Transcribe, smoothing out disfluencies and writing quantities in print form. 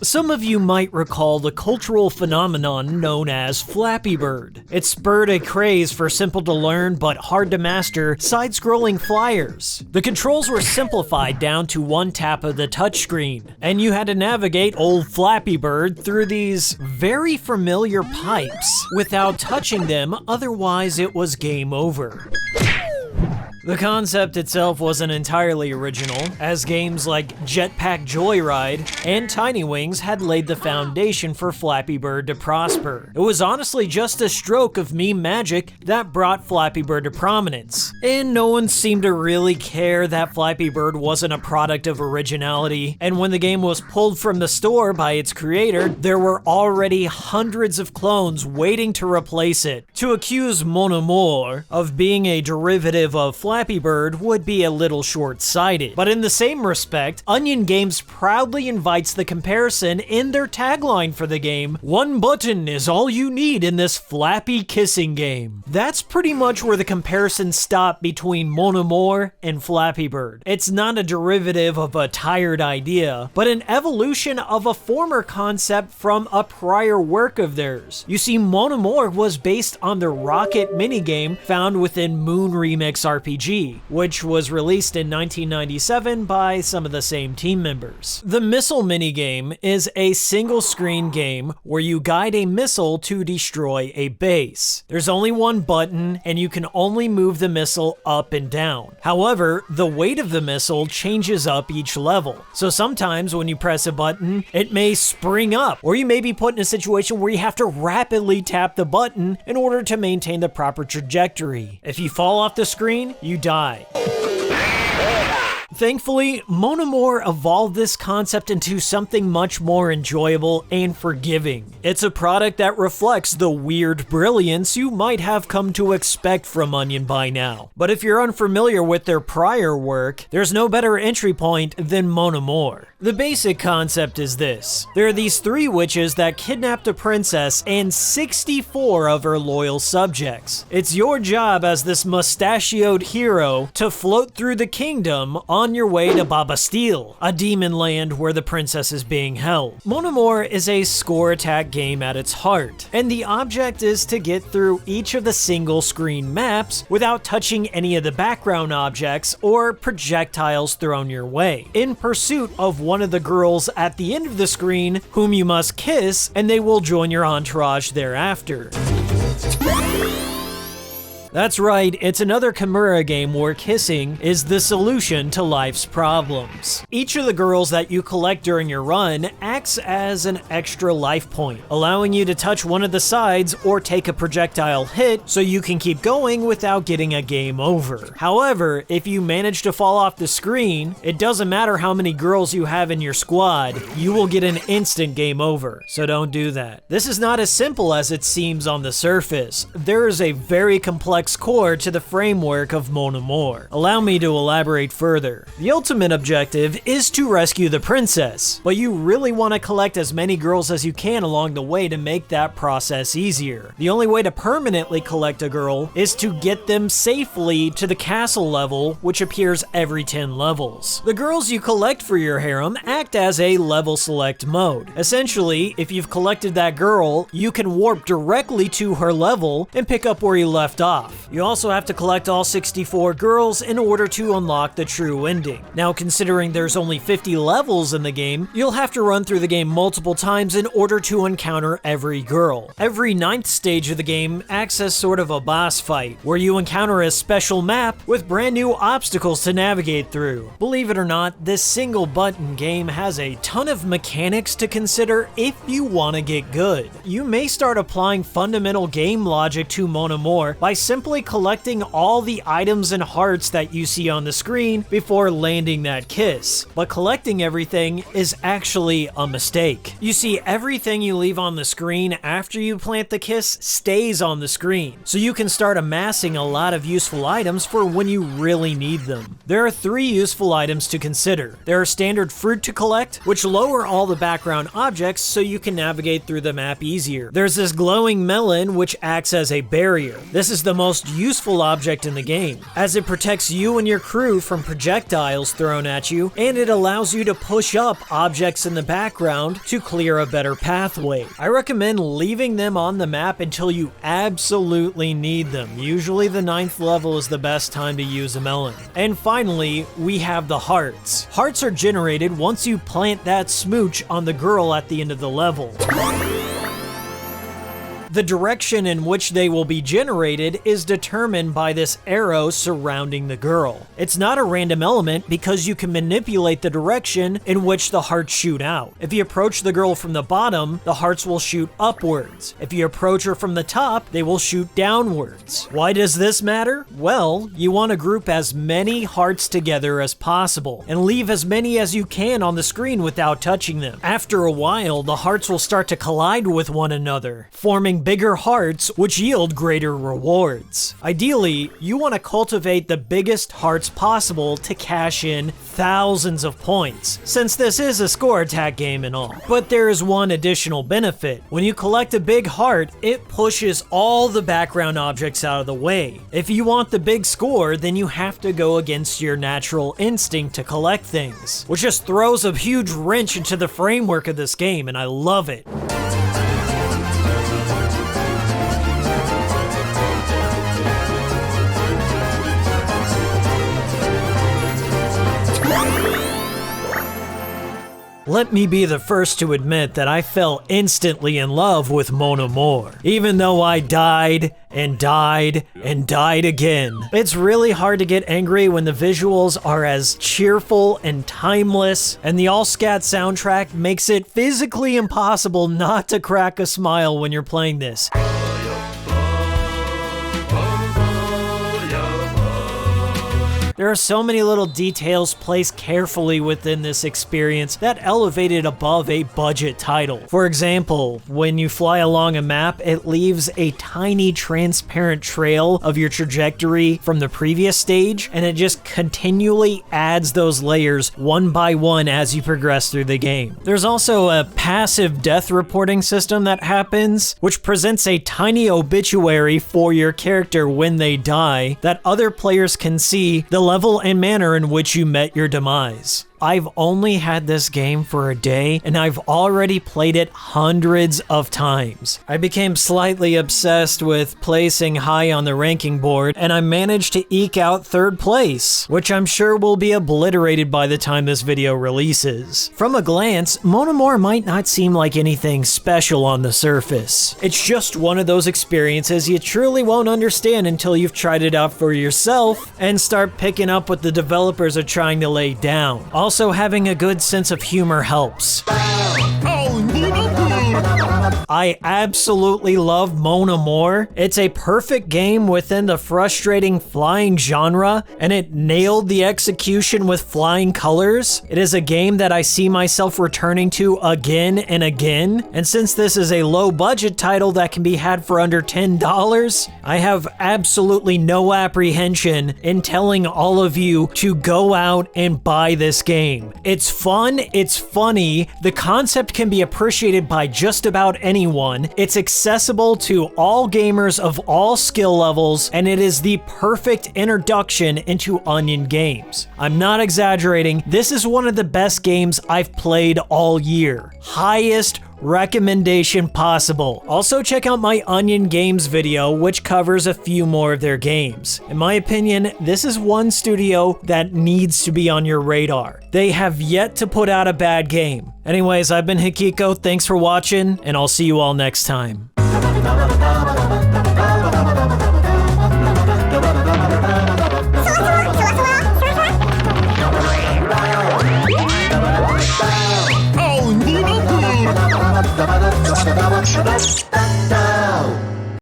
Some of you might recall the cultural phenomenon known as Flappy Bird. It spurred a craze for simple-to-learn but hard-to-master side-scrolling flyers. The controls were simplified down to one tap of the touchscreen, and you had to navigate old Flappy Bird through these very familiar pipes without touching them, otherwise it was game over. The concept itself wasn't entirely original, as games like Jetpack Joyride and Tiny Wings had laid the foundation for Flappy Bird to prosper. It was honestly just a stroke of meme magic that brought Flappy Bird to prominence, and no one seemed to really care that Flappy Bird wasn't a product of originality, and when the game was pulled from the store by its creator, there were already hundreds of clones waiting to replace it. To accuse Mon Amour of being a derivative of Flappy Bird would be a little short-sighted. But in the same respect, Onion Games proudly invites the comparison in their tagline for the game: "One button is all you need in this flappy kissing game." That's pretty much where the comparison stopped between Mon Amour and Flappy Bird. It's not a derivative of a tired idea, but an evolution of a former concept from a prior work of theirs. You see, Mon Amour was based on the Rocket minigame found within Moon Remix RPG, which was released in 1997 by some of the same team members. The missile minigame is a single-screen game where you guide a missile to destroy a base. There's only one button, and you can only move the missile up and down. However, the weight of the missile changes up each level. So sometimes when you press a button, it may spring up, or you may be put in a situation where you have to rapidly tap the button in order to maintain the proper trajectory. If you fall off the screen, you die. Thankfully, Mon Amour evolved this concept into something much more enjoyable and forgiving. It's a product that reflects the weird brilliance you might have come to expect from Onion by now. But if you're unfamiliar with their prior work, there's no better entry point than Mon Amour. The basic concept is this: there are these 3 witches that kidnapped a princess and 64 of her loyal subjects. It's your job as this mustachioed hero to float through the kingdom on your way to Bastille, a demon land where the princess is being held. Mon Amour is a score attack game at its heart, and the object is to get through each of the single screen maps without touching any of the background objects or projectiles thrown your way, in pursuit of one of the girls at the end of the screen whom you must kiss, and they will join your entourage thereafter. That's right, it's another Kimura game where kissing is the solution to life's problems. Each of the girls that you collect during your run acts as an extra life point, allowing you to touch one of the sides or take a projectile hit so you can keep going without getting a game over. However, if you manage to fall off the screen, it doesn't matter how many girls you have in your squad, you will get an instant game over, so don't do that. This is not as simple as it seems on the surface. There is a very complex core to the framework of Mon Amour. Allow me to elaborate further. The ultimate objective is to rescue the princess, but you really want to collect as many girls as you can along the way to make that process easier. The only way to permanently collect a girl is to get them safely to the castle level, which appears every 10 levels. The girls you collect for your harem act as a level select mode. Essentially, if you've collected that girl, you can warp directly to her level and pick up where you left off. You also have to collect all 64 girls in order to unlock the true ending. Now, considering there's only 50 levels in the game, you'll have to run through the game multiple times in order to encounter every girl. Every 9th stage of the game acts as sort of a boss fight, where you encounter a special map with brand new obstacles to navigate through. Believe it or not, this single button game has a ton of mechanics to consider if you want to get good. You may start applying fundamental game logic to Mon Amour by simply collecting all the items and hearts that you see on the screen before landing that kiss. But collecting everything is actually a mistake. You see, everything you leave on the screen after you plant the kiss stays on the screen, so you can start amassing a lot of useful items for when you really need them. There are 3 useful items to consider. There are standard fruit to collect, which lower all the background objects so you can navigate through the map easier. There's this glowing melon, which acts as a barrier. This is the most useful object in the game, as it protects you and your crew from projectiles thrown at you, and it allows you to push up objects in the background to clear a better pathway. I recommend leaving them on the map until you absolutely need them. Usually the 9th level is the best time to use a melon. And finally, we have the hearts. Hearts are generated once you plant that smooch on the girl at the end of the level. The direction in which they will be generated is determined by this arrow surrounding the girl. It's not a random element because you can manipulate the direction in which the hearts shoot out. If you approach the girl from the bottom, the hearts will shoot upwards. If you approach her from the top, they will shoot downwards. Why does this matter? Well, you want to group as many hearts together as possible and leave as many as you can on the screen without touching them. After a while, the hearts will start to collide with one another, forming bigger hearts, which yield greater rewards. Ideally, you want to cultivate the biggest hearts possible to cash in thousands of points, since this is a score attack game and all. But there is one additional benefit. When you collect a big heart, it pushes all the background objects out of the way. If you want the big score, then you have to go against your natural instinct to collect things, which just throws a huge wrench into the framework of this game, and I love it. Let me be the first to admit that I fell instantly in love with Mon Amour, even though I died and died and died again. It's really hard to get angry when the visuals are as cheerful and timeless, and the all-scat soundtrack makes it physically impossible not to crack a smile when you're playing this. There are so many little details placed carefully within this experience that elevate it above a budget title. For example, when you fly along a map, it leaves a tiny transparent trail of your trajectory from the previous stage, and it just continually adds those layers one by one as you progress through the game. There's also a passive death reporting system that happens, which presents a tiny obituary for your character when they die that other players can see the level and manner in which you met your demise. I've only had this game for a day, and I've already played it hundreds of times. I became slightly obsessed with placing high on the ranking board, and I managed to eke out 3rd place, which I'm sure will be obliterated by the time this video releases. From a glance, Mon Amour might not seem like anything special on the surface. It's just one of those experiences you truly won't understand until you've tried it out for yourself and start picking up what the developers are trying to lay down. Also, having a good sense of humor helps. I absolutely love Mon Amour. It's a perfect game within the frustrating flying genre, and it nailed the execution with flying colors. It is a game that I see myself returning to again and again, and since this is a low budget title that can be had for under $10, I have absolutely no apprehension in telling all of you to go out and buy this game. It's fun, it's funny, the concept can be appreciated by just about anyone. It's accessible to all gamers of all skill levels, and it is the perfect introduction into Onion games. I'm not exaggerating, this is one of the best games I've played all year. Highest recommendation possible. Also check out my Onion Games video, which covers a few more of their games. In my opinion, this is one studio that needs to be on your radar. They have yet to put out a bad game. Anyways, I've been Hikiko, thanks for watching, and I'll see you all next time.